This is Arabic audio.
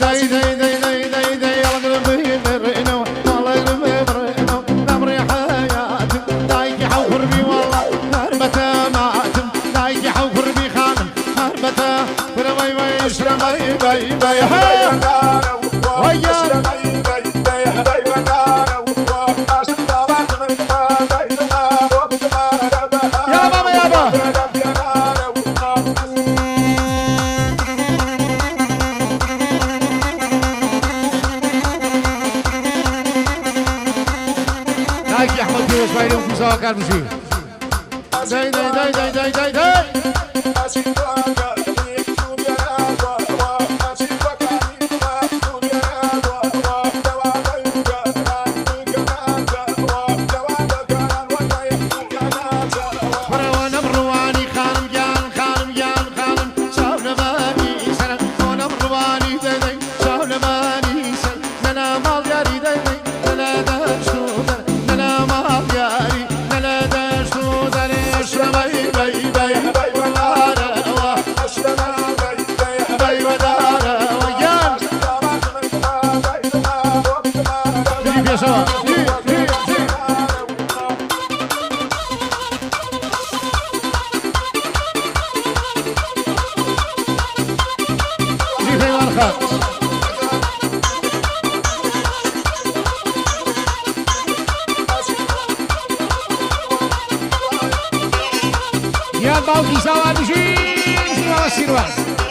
داي داي داي داي داي داي يلا قلبي برينا والله قلبي برينا نمري حياتي دايك حوفر بي والله هربته ماتم دايك حوفر بي خانم هربته ولا باي باي اشرب باي باي باي ويا يا بابا يا بابا يا احمد يونس بايلهم في سواكر بشي داي داي داي داي داي داي داي يا باوكي سوا بشي سوا سيروان